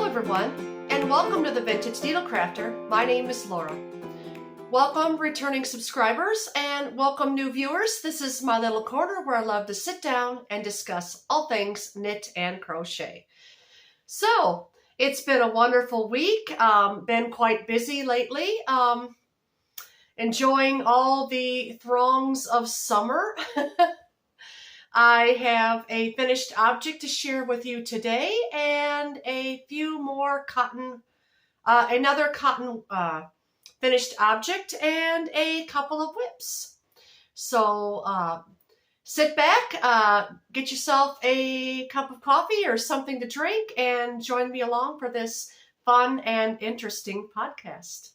Hello everyone, and welcome to the Vintage Needle Crafter. My name is Laura. Welcome returning subscribers and welcome new viewers. This is my little corner where I love to sit down and discuss all things knit and crochet. So, it's been a wonderful week, been quite busy lately, enjoying all the throngs of summer. I have a finished object to share with you today and a few more another cotton finished object and a couple of whips. So sit back, get yourself a cup of coffee or something to drink and join me along for this fun and interesting podcast.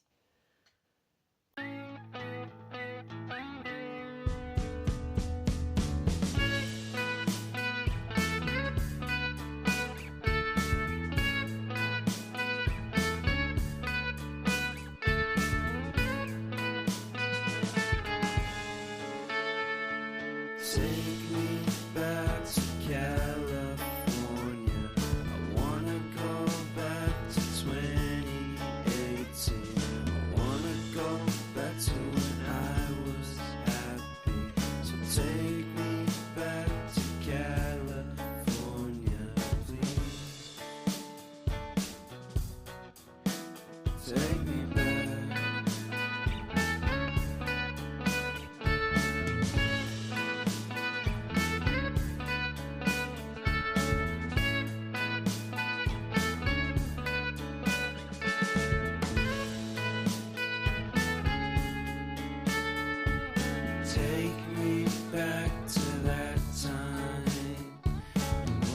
Take me back to California. I wanna go back to 2018. I wanna go back to when I was happy. So take me back to California, please. Take me back. Take me back to that time.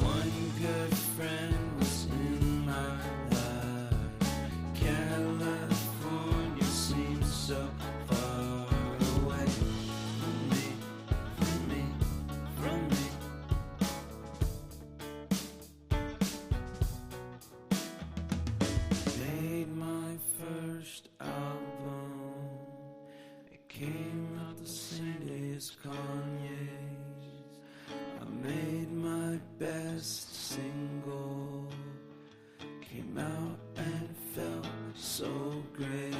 One good friend was in my life. California seems so far away from me, from me, from me. Made my first album. It came out the same day as Kanye's. I made my best single. Came out and it felt so great.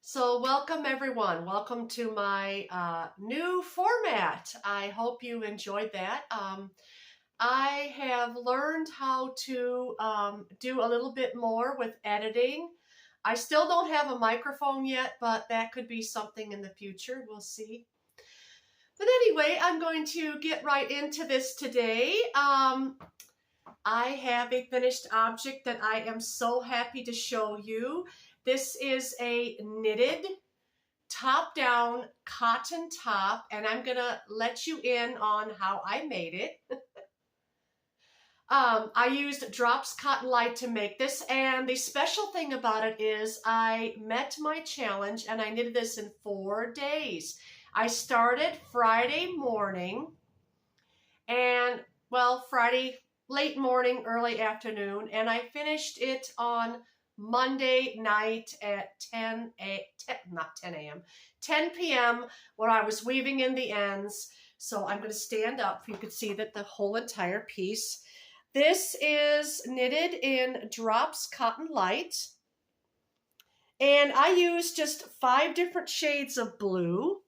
So welcome everyone. Welcome to my new format. I hope you enjoyed that. I have learned how to do a little bit more with editing. I still don't have a microphone yet, but that could be something in the future. We'll see. But anyway, I'm going to get right into this today. I have a finished object that I am so happy to show you. This is a knitted top-down cotton top, and I'm going to let you in on how I made it. I used Drops Cotton Light to make this, and the special thing about it is I met my challenge, and I knitted this in 4 days. I started Friday morning, and, well, Friday late morning, early afternoon, and I finished it on Monday night at 10 p.m. when I was weaving in the ends. So I'm going to stand up so you can see that the whole entire piece. This is knitted in Drops Cotton Light. And I used just 5 different shades of blue.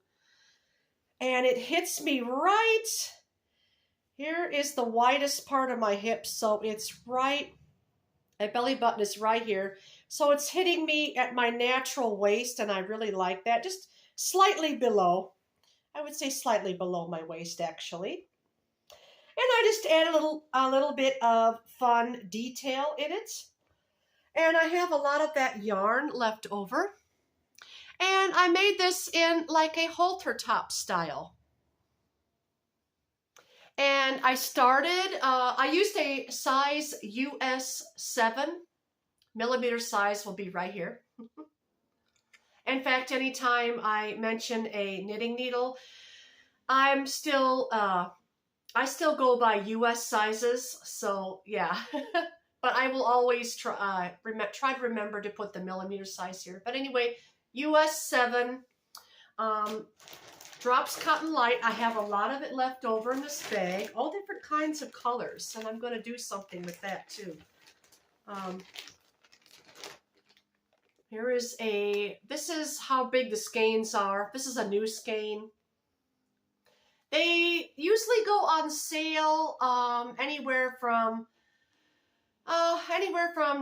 And it hits me right. Here is the widest part of my hip, so it's right. My belly button is right here. So it's hitting me at my natural waist, and I really like that. Just slightly below. I would say slightly below my waist, actually. I just add a little bit of fun detail in it. And I have a lot of that yarn left over. And I made this in like a halter top style. And I started, I used a size US 7 millimeter size, will be right here. In fact, anytime I mention a knitting needle, I still go by US sizes, so yeah. But I will always try to remember to put the millimeter size here. But anyway, US 7 drops cotton light. I have a lot of it left over in this bag, all different kinds of colors, and I'm going to do something with that too. This is how big the skeins are. This is a new skein. They usually go on sale anywhere from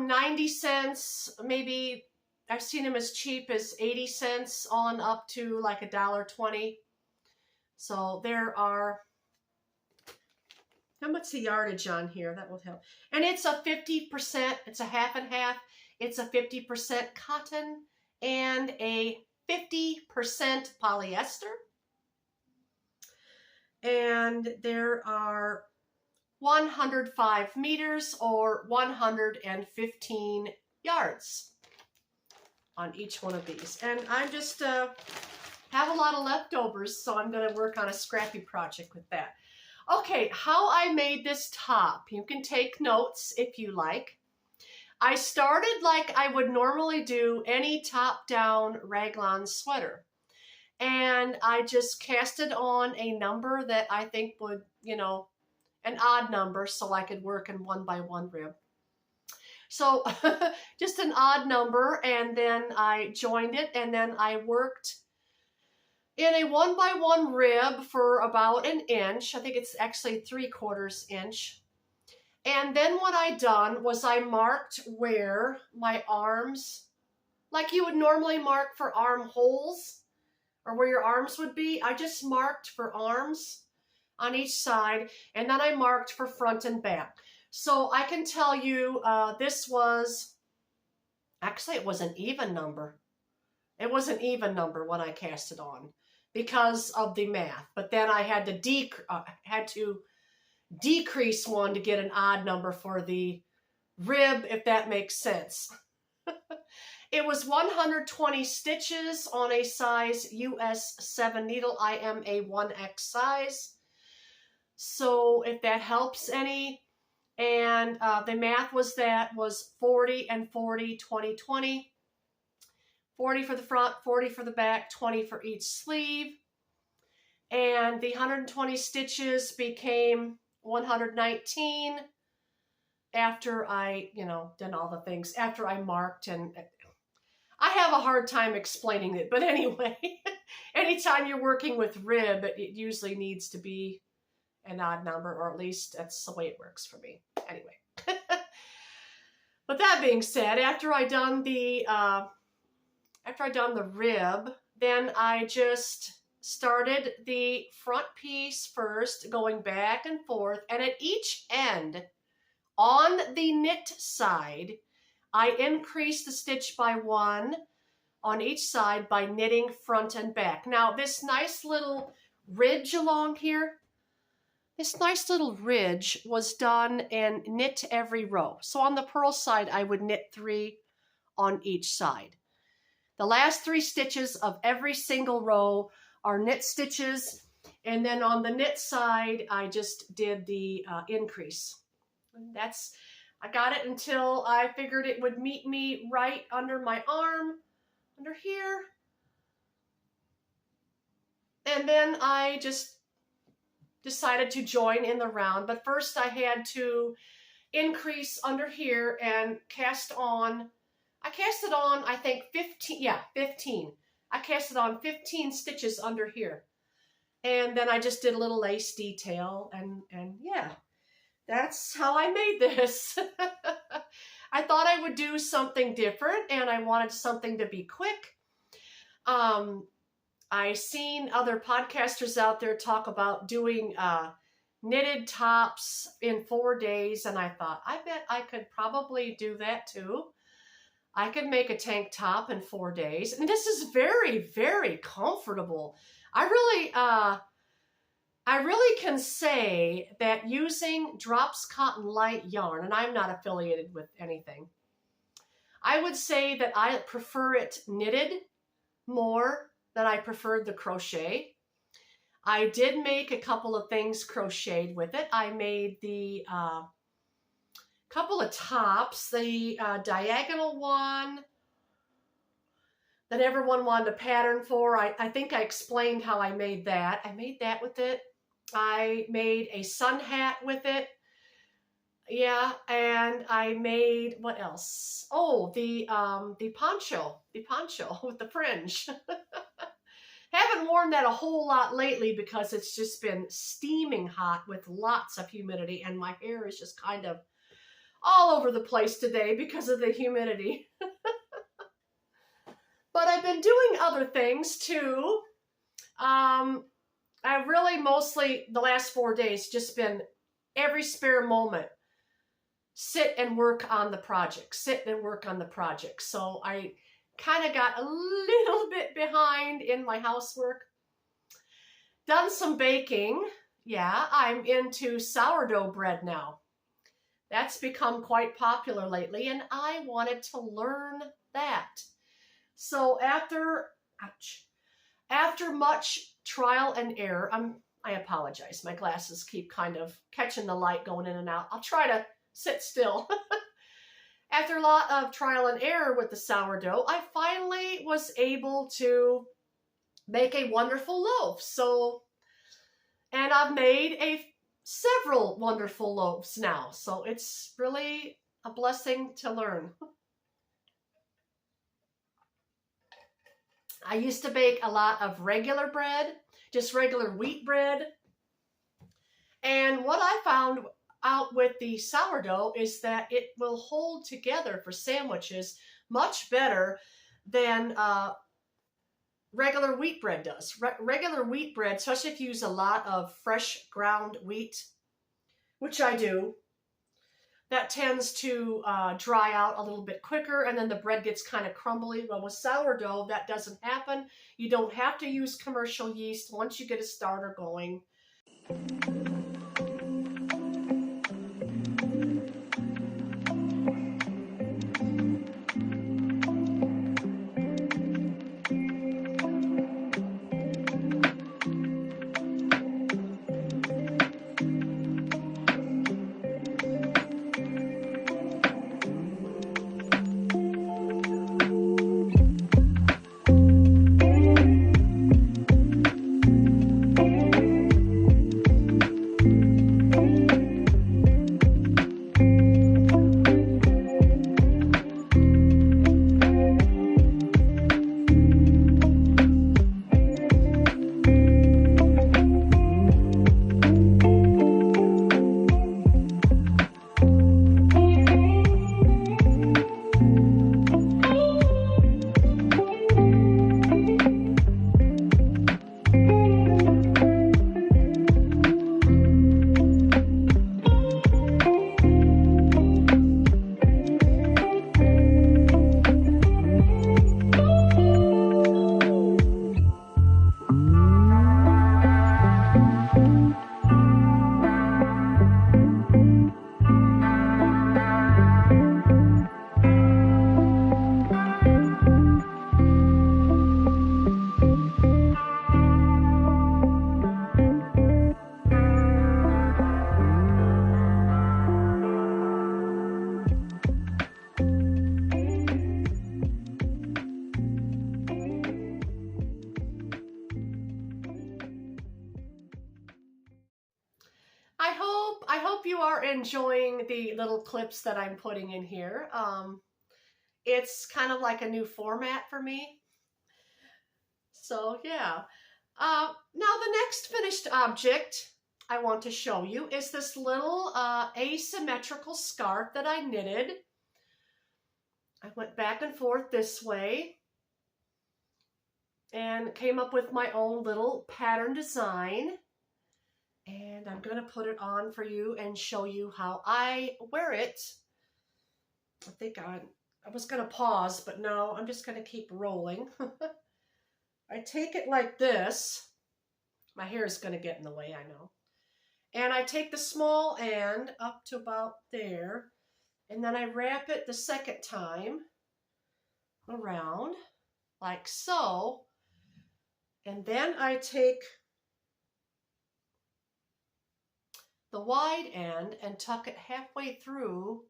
90 cents, maybe I've seen them as cheap as 80 cents on up to like $1.20. So there are, how much the yardage on here? That will help. And it's a 50%, it's a half and half. It's a 50% cotton and a 50% polyester. And there are 105 meters or 115 yards on each one of these. And I just have a lot of leftovers, so I'm going to work on a scrappy project with that. Okay, how I made this top. You can take notes if you like. I started like I would normally do any top-down raglan sweater. And I just casted on a number that I think would, an odd number so I could work in 1x1 rib. So just an odd number, and then I joined it, and then I worked in a 1x1 rib for about an inch. I think it's actually 3/4 inch. And then what I done was I marked where my arms, like you would normally mark for armholes, or where your arms would be. I just marked for arms on each side, and then I marked for front and back. So I can tell you this was, actually it was an even number. It was an even number when I cast it on because of the math. But then I had to decrease one to get an odd number for the rib, if that makes sense. It was 120 stitches on a size US 7 needle. I am a 1X size. So if that helps any. And the math was 40 and 40, 20, 20. 40 for the front, 40 for the back, 20 for each sleeve. And the 120 stitches became 119 after I, done all the things, after I marked. And I have a hard time explaining it, but anyway, anytime you're working with rib, it usually needs to be an odd number, or at least that's the way it works for me. Anyway, but that being said, after I done the rib, then I just started the front piece first, going back and forth, and at each end on the knit side, I increased the stitch by 1 on each side by knitting front and back. Now this nice little ridge along here, this nice little ridge was done in knit every row. So on the purl side, I would knit 3 on each side. The last 3 stitches of every single row are knit stitches. And then on the knit side, I just did the increase. And I got it until I figured it would meet me right under my arm, under here. And then I just decided to join in the round. But first I had to increase under here and cast on. I cast it on, I think 15. I cast it on 15 stitches under here. And then I just did a little lace detail, and yeah, that's how I made this. I thought I would do something different, and I wanted something to be quick. I seen other podcasters out there talk about doing knitted tops in 4 days, and I thought, I bet I could probably do that too. I could make a tank top in 4 days, and this is very, very comfortable. I really can say that using Drops Cotton Light yarn, and I'm not affiliated with anything, I would say that I prefer it knitted more than I preferred the crochet. I did make a couple of things crocheted with it. I made the couple of tops, the diagonal one that everyone wanted a pattern for. I think I explained how I made that. I made that with it. I made a sun hat with it. Yeah, and I made, what else? Oh, the poncho with the fringe. Haven't worn that a whole lot lately because it's just been steaming hot with lots of humidity, and my hair is just kind of all over the place today because of the humidity. But I've been doing other things too. I really mostly the last 4 days just been every spare moment sit and work on the project, So I kind of got a little bit behind in my housework. Done some baking. Yeah, I'm into sourdough bread now. That's become quite popular lately, and I wanted to learn that. So after much trial and error, I apologize. My glasses keep kind of catching the light going in and out. I'll try to sit still. After a lot of trial and error with the sourdough, I finally was able to make a wonderful loaf. And I've made several wonderful loaves now. So it's really a blessing to learn. I used to bake a lot of regular bread, just regular wheat bread. And what I found out with the sourdough is that it will hold together for sandwiches much better than regular wheat bread does. Regular wheat bread, especially if you use a lot of fresh ground wheat, which I do, that tends to dry out a little bit quicker, and then the bread gets kind of crumbly. Well, with sourdough, that doesn't happen. You don't have to use commercial yeast once you get a starter going. I hope you are enjoying the little clips that I'm putting in here. It's kind of like a new format for me. So yeah. Now the next finished object I want to show you is this little asymmetrical scarf that I knitted. I went back and forth this way and came up with my own little pattern design. And I'm going to put it on for you and show you how I wear it. I think I was going to pause, but no, I'm just going to keep rolling. I take it like this. My hair is going to get in the way, I know. And I take the small end up to about there, and then I wrap it the second time around, like so. And then I take the wide end and tuck it halfway through,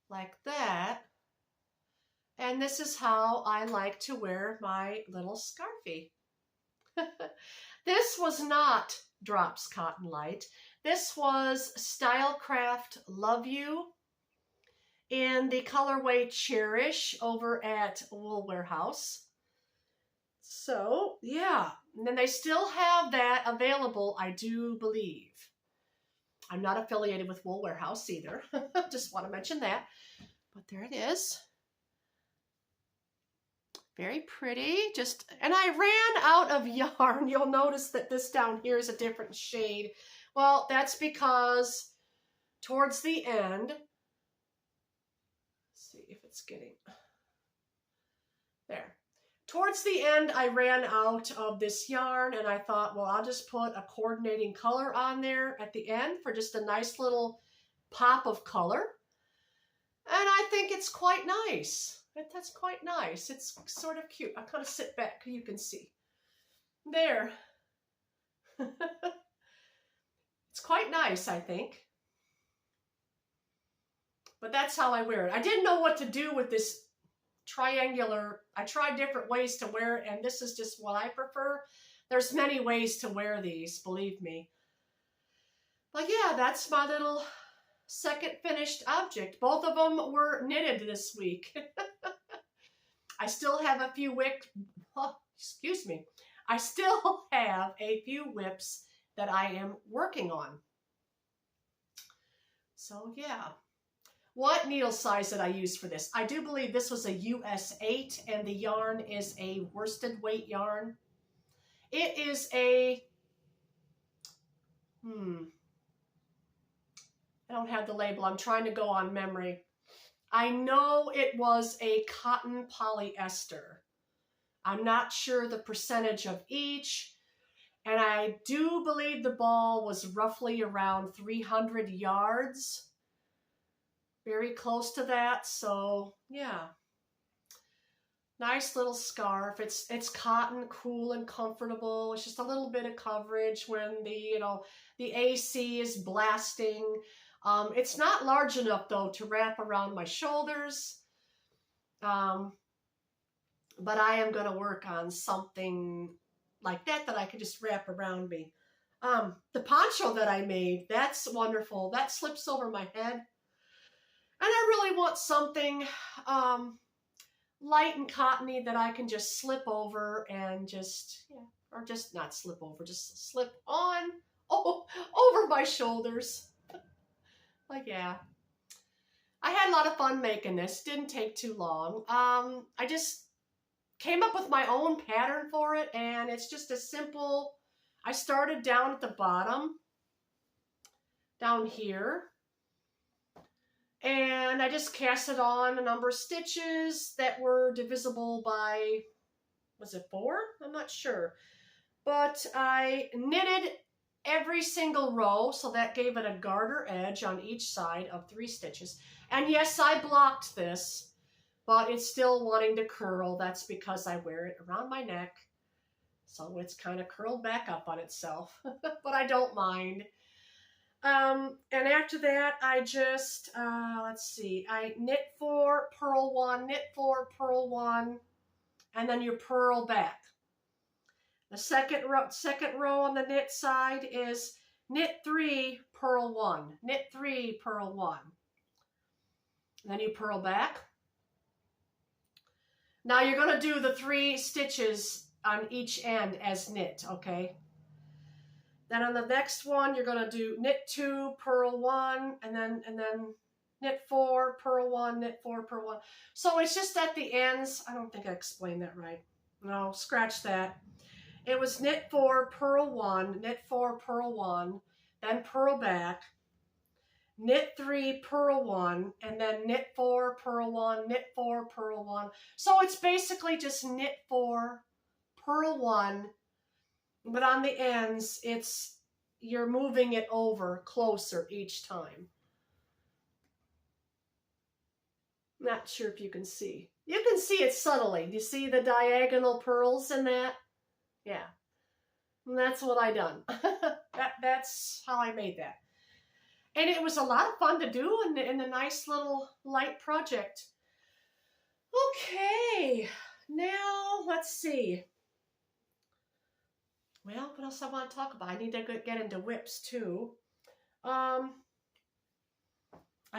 like that. And this is how I like to wear my little scarfie. This was not Drops Cotton Light. This was Stylecraft Love You in the colorway Cherish over at Wool Warehouse. So, yeah. And then they still have that available, I do believe. I'm not affiliated with Wool Warehouse either. Just want to mention that. But there it is. Very pretty. And I ran out of yarn. You'll notice that this down here is a different shade. Well, that's because towards the end, let's see if it's getting there. Towards the end, I ran out of this yarn, and I thought, well, I'll just put a coordinating color on there at the end for just a nice little pop of color. And I think it's quite nice. That's quite nice. It's sort of cute. I'll kind of sit back so you can see. There. It's quite nice, I think. But that's how I wear it. I didn't know what to do with this triangular. I tried different ways to wear it, and this is just what I prefer. There's many ways to wear these, believe me. But yeah, that's my little second finished object. Both of them were knitted this week. I still have a few I still have a few whips that I am working on. So yeah. What needle size did I use for this? I do believe this was a US 8, and the yarn is a worsted weight yarn. It is a, I don't have the label. I'm trying to go on memory. I know it was a cotton polyester. I'm not sure the percentage of each. And I do believe the ball was roughly around 300 yards. Very close to that. So, yeah. Nice little scarf. It's cotton, cool and comfortable. It's just a little bit of coverage when the AC is blasting. It's not large enough though to wrap around my shoulders. But I am going to work on something like that I can just wrap around me. The poncho that I made, that's wonderful. That slips over my head. And I really want something light and cottony that I can just slip over and just, or just not slip over, just slip on over my shoulders. Like, yeah. I had a lot of fun making this. Didn't take too long. I just came up with my own pattern for it, and it's just a simple, I started down at the bottom, down here, and I just casted on a number of stitches that were divisible by, was it 4? I'm not sure. But I knitted every single row, so that gave it a garter edge on each side of 3 stitches. And yes, I blocked this, but it's still wanting to curl. That's because I wear it around my neck, so it's kind of curled back up on itself, but I don't mind. And after that, I just, let's see, I knit 4, purl 1, knit 4, purl 1, and then you purl back. The second row on the knit side is knit 3, purl 1, knit 3, purl 1. Then you purl back. Now you're going to do the 3 stitches on each end as knit, okay? Then on the next one, you're going to do knit 2, purl 1, and then knit 4, purl 1, knit 4, purl 1. So it's just at the ends. I don't think I explained that right. No, scratch that. It was knit 4, purl 1, knit 4, purl 1, then purl back, knit 3, purl 1, and then knit 4, purl 1, knit 4, purl 1. So it's basically just knit 4, purl 1, but on the ends, you're moving it over closer each time. Not sure if you can see. You can see it subtly. Do you see the diagonal purls in that? Yeah. And that's what I done. That's how I made that. And it was a lot of fun to do in a nice little light project. Okay, now let's see. Well, what else I want to talk about? I need to get into whips too. I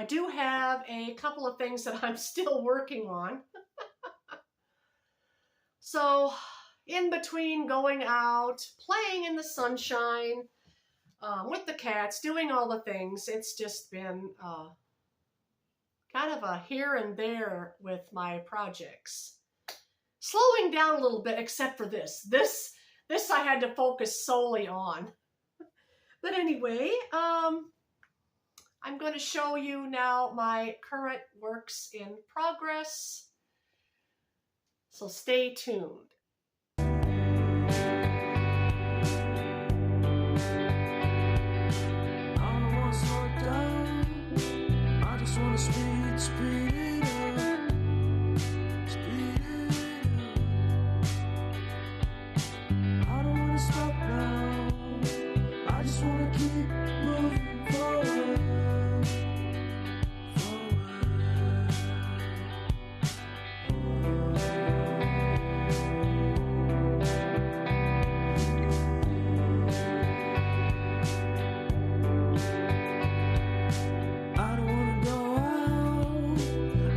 do have a couple of things that I'm still working on. So, in between going out, playing in the sunshine, with the cats, doing all the things, it's just been kind of a here and there with my projects. Slowing down a little bit, except for this. This I had to focus solely on. But anyway, I'm going to show you now my current works in progress. So stay tuned. I don't wanna slow it down. I just wanna speed it up. Speed it up. I don't wanna stop now. I just wanna keep moving forward. I don't wanna go out.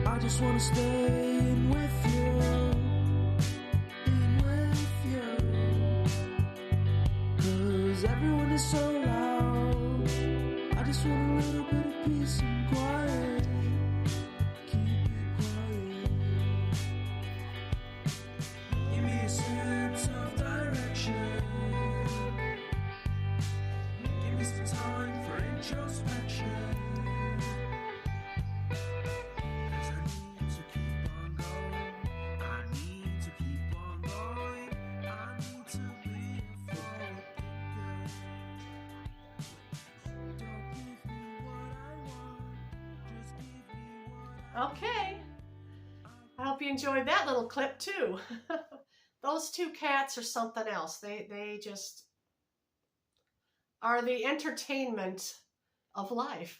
I just wanna stay in with you. In with you. 'Cause everyone is so loud. I just want a little bit of peace and quiet. Keep it quiet. Give me a sense of direction. Give me some time for introspection. 'Cause I need to keep on going. I need to keep on going. I need to be a forward thinker. Don't give me what I want. Just give me what I Okay. I hope you enjoyed that little clip too. Those two cats are something else. They just are the entertainment of life.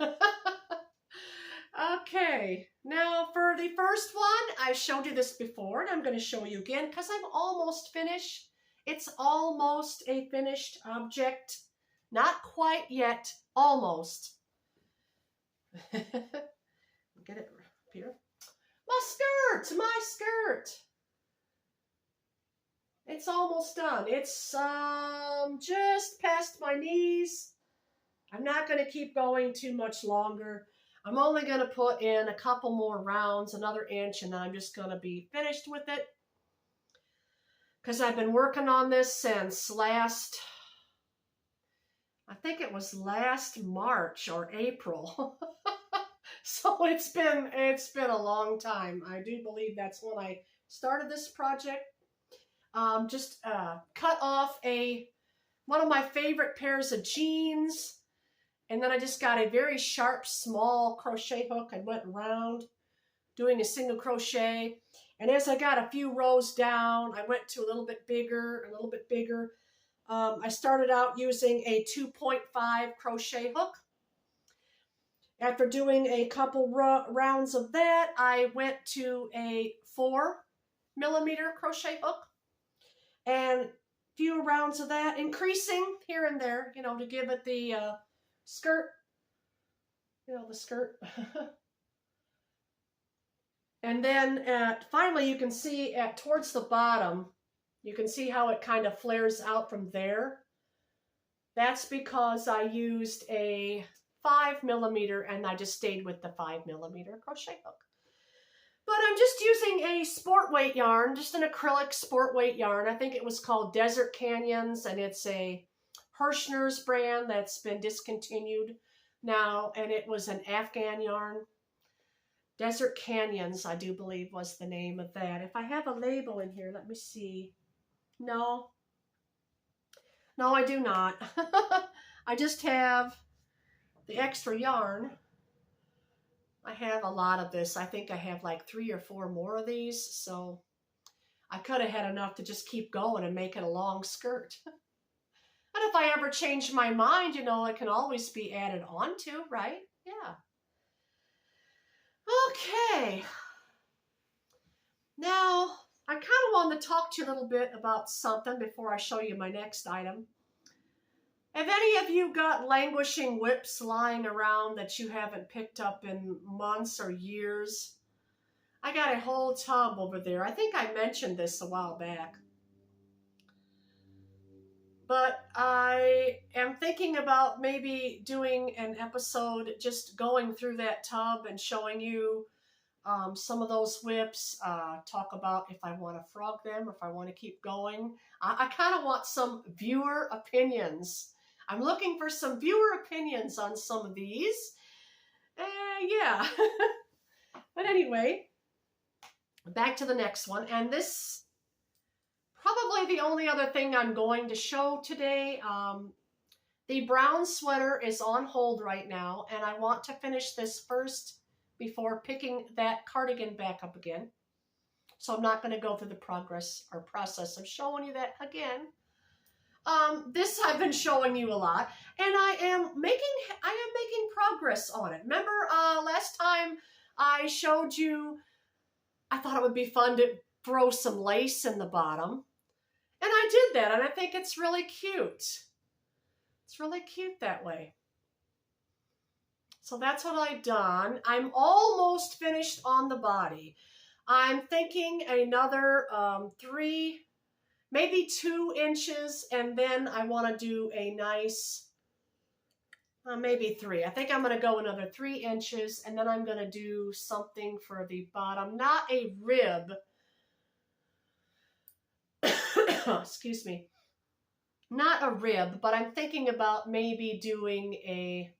Okay, now for the first one, I showed you this before, and I'm going to show you again because I'm almost finished. It's almost a finished object. Not quite yet, almost. Get it up here. My skirt. It's almost done. It's just past my knees. I'm not going to keep going too much longer. I'm only going to put in a couple more rounds, another inch, and then I'm just going to be finished with it. Because I've been working on this since I think it was last March or April. So it's been a long time. I do believe that's when I started this project. Just cut off one of my favorite pairs of jeans, and then I just got a very sharp, small crochet hook. I went around doing a single crochet, and as I got a few rows down, I went to a little bit bigger, I started out using a 2.5 crochet hook. After doing a couple rounds of that, I went to a 4mm crochet hook. And a few rounds of that, increasing here and there, to give it the skirt, the skirt. And then finally you can see towards the bottom, you can see how it kind of flares out from there. That's because I used a 5mm and I just stayed with the 5mm crochet hook. But I'm just using a sport weight yarn, just an acrylic sport weight yarn. I think it was called Desert Canyons, and it's a Hirschner's brand that's been discontinued now, and it was an Afghan yarn. Desert Canyons, I do believe, was the name of that. If I have a label in here, let me see. No. No, I do not. I just have the extra yarn. I have a lot of this. I think I have like 3 or 4 more of these, so I could have had enough to just keep going and make it a long skirt. And if I ever change my mind, you know, it can always be added on to, right? Yeah. Okay. Now, I kind of want to talk to you a little bit about something before I show you my next item. Have any of you got languishing whips lying around that you haven't picked up in months or years? I got a whole tub over there. I think I mentioned this a while back. But I am thinking about maybe doing an episode just going through that tub and showing you some of those whips, talk about if I want to frog them or if I want to keep going. I kind of want some viewer opinions. I'm looking for some viewer opinions on some of these. Yeah. But anyway, back to the next one. And this, probably the only other thing I'm going to show today. The brown sweater is on hold right now, and I want to finish this first before picking that cardigan back up again. So I'm not going to go through the process of showing you that again. This I've been showing you a lot, and I am making progress on it. Remember last time I showed you, I thought it would be fun to throw some lace in the bottom, and I did that, and I think it's really cute. It's really cute that way. So that's what I've done. I'm almost finished on the body. I'm thinking another 3, maybe 2 inches, and then I want to do a nice, maybe 3. I think I'm going to go another 3 inches, and then I'm going to do something for the bottom. Not a rib. Excuse me. Not a rib, but I'm thinking about maybe doing a,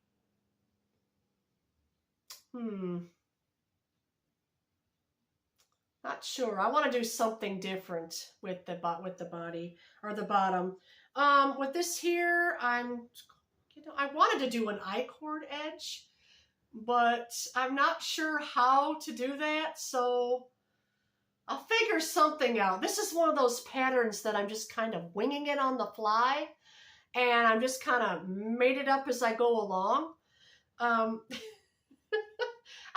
not sure. I want to do something different with the body or the bottom. With this here, I wanted to do an I-cord edge, but I'm not sure how to do that, so I'll figure something out. This is one of those patterns that I'm just kind of winging it on the fly, and I'm just kind of made it up as I go along.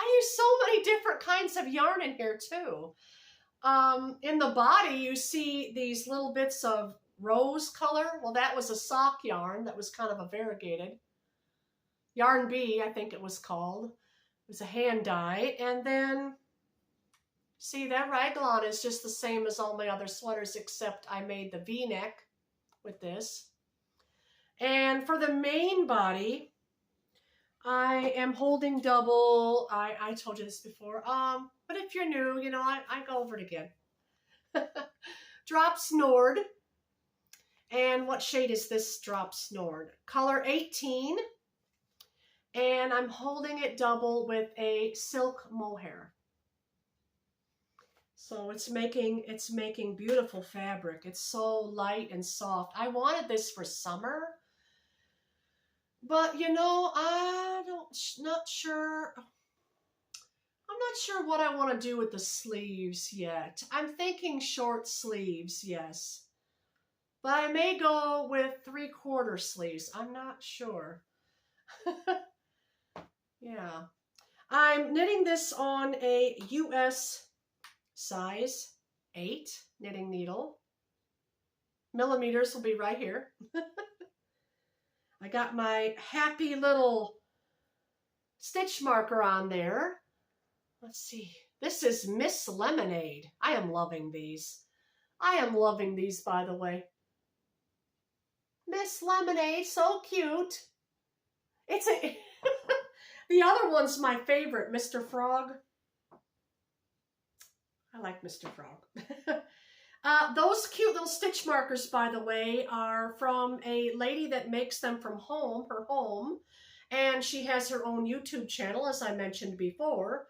I use so many different kinds of yarn in here too. In the body, you see these little bits of rose color. Well, that was a sock yarn that was kind of a variegated. Yarn B, I think it was called. It was a hand dye. And then, see, that raglan is just the same as all my other sweaters, except I made the V-neck with this. And for the main body, I am holding double. I told you this before. But if you're new, you know, I go over it again. Drop Snored. And what shade is this Drop Snored? Color 18. And I'm holding it double with a silk mohair. So it's making beautiful fabric. It's so light and soft. I wanted this for summer. But, you know, I'm not sure what I want to do with the sleeves yet. I'm thinking short sleeves, yes. But I may go with 3/4 sleeves. I'm not sure. Yeah. I'm knitting this on a US size 8 knitting needle. Millimeters will be right here. I got my happy little stitch marker on there. Let's see. This is Miss Lemonade. I am loving these. I am loving these, by the way. Miss Lemonade, so cute. It's a... The other one's my favorite, Mr. Frog. I like Mr. Frog. Those cute little stitch markers, by the way, are from a lady that makes them from home, her home, and she has her own YouTube channel, as I mentioned before.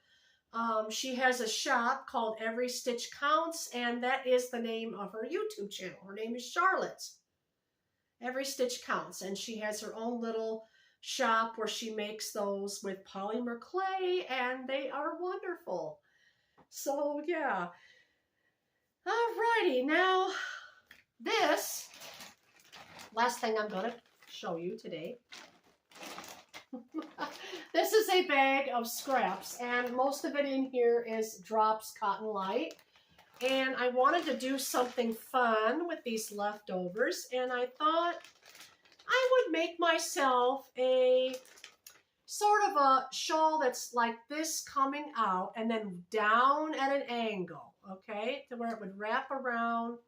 She has a shop called Every Stitch Counts, and that is the name of her YouTube channel. Her name is Charlotte. Every Stitch Counts, and she has her own little shop where she makes those with polymer clay, and they are wonderful. So, yeah. Alrighty, now this, last thing I'm going to show you today. This is a bag of scraps, and most of it in here is Drops Cotton Light. And I wanted to do something fun with these leftovers, and I thought I would make myself a sort of a shawl that's like this coming out and then down at an angle, okay, to where it would wrap around.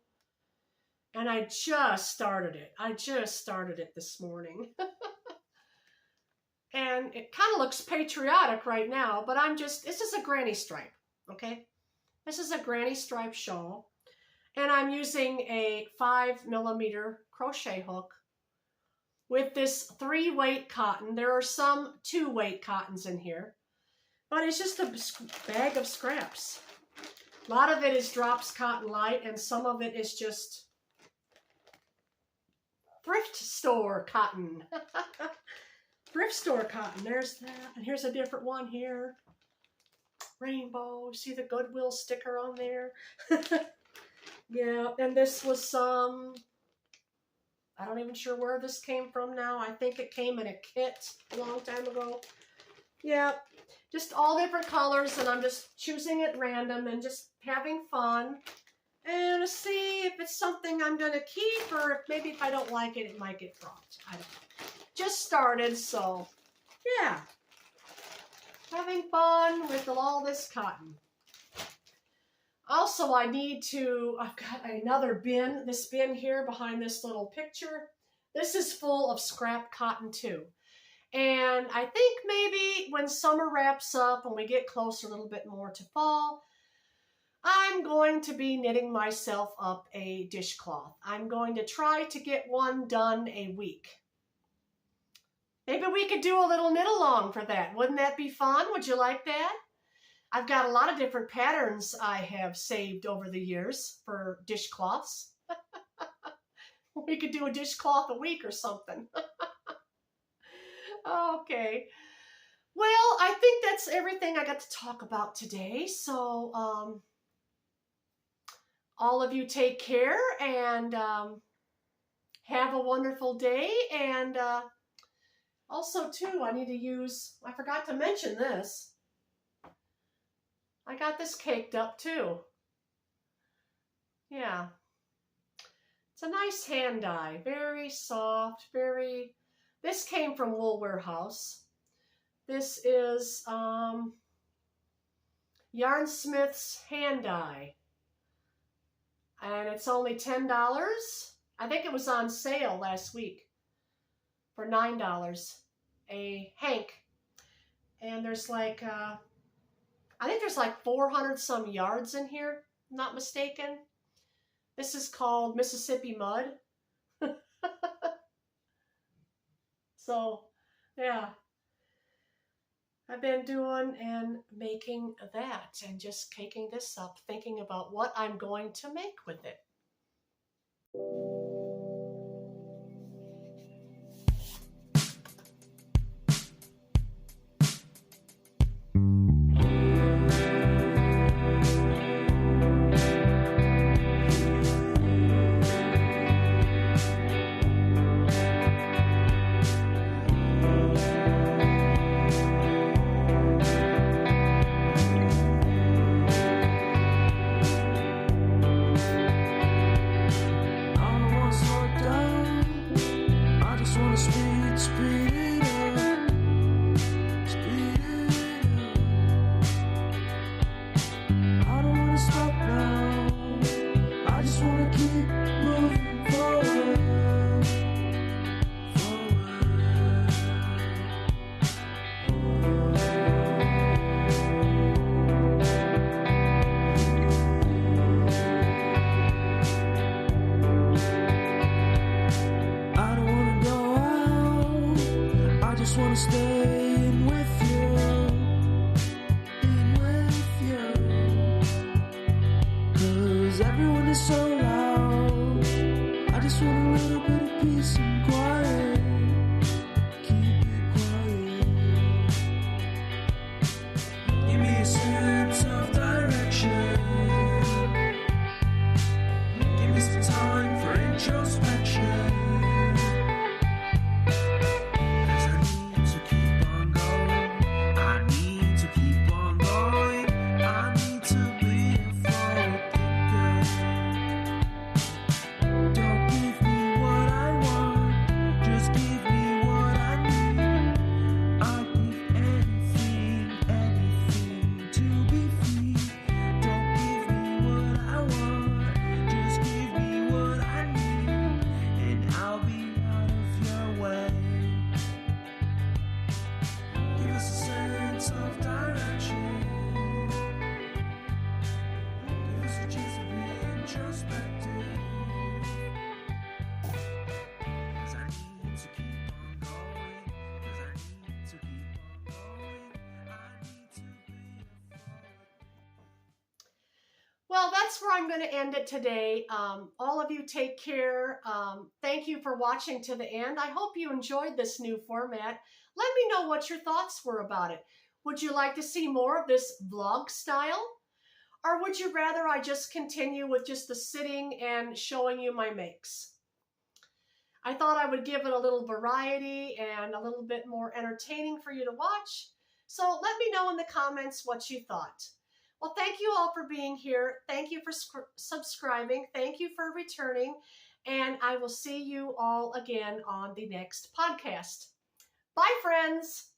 And I just started it. I just started it this morning. And it kind of looks patriotic right now, but this is a granny stripe, okay? This is a granny stripe shawl, and I'm using a 5mm crochet hook with this 3-weight cotton. There are some 2-weight cottons in here, but it's just a bag of scraps. A lot of it is Drops Cotton Light, and some of it is just thrift store cotton. Thrift store cotton, there's that, and here's a different one here. Rainbow, see the Goodwill sticker on there? Yeah, and this was some, I don't even sure where this came from now. I think it came in a kit a long time ago. Yeah, just all different colors, and I'm just choosing at random and just having fun. And to see if it's something I'm going to keep, or if maybe if I don't like it, it might get dropped. I don't know. Just started, so yeah. Having fun with all this cotton. Also, I've got another bin. This bin here behind this little picture. This is full of scrap cotton too. And I think maybe when summer wraps up and we get closer a little bit more to fall, I'm going to be knitting myself up a dishcloth. I'm going to try to get one done a week. Maybe we could do a little knit along for that. Wouldn't that be fun? Would you like that? I've got a lot of different patterns I have saved over the years for dishcloths. We could do a dishcloth a week or something. Okay. Well, I think that's everything I got to talk about today. So, all of you take care and have a wonderful day. And also, too, I forgot to mention this. I got this caked up, too. Yeah. It's a nice hand dye. Very soft, this came from Wool Warehouse. This is Yarnsmith's hand dye. And it's only $10. I think it was on sale last week for $9. A hank. And there's like, I think there's like 400 some yards in here, if I'm not mistaken. This is called Mississippi Mud. So, yeah. I've been doing and making that and just caking this up, thinking about what I'm going to make with it. I Well, that's where I'm going to end it today. All of you take care. Thank you for watching to the end. I hope you enjoyed this new format. Let me know what your thoughts were about it. Would you like to see more of this vlog style? Or would you rather I just continue with just the sitting and showing you my makes? I thought I would give it a little variety and a little bit more entertaining for you to watch. So let me know in the comments what you thought. Well, thank you all for being here. Thank you for subscribing. Thank you for returning. And I will see you all again on the next podcast. Bye, friends.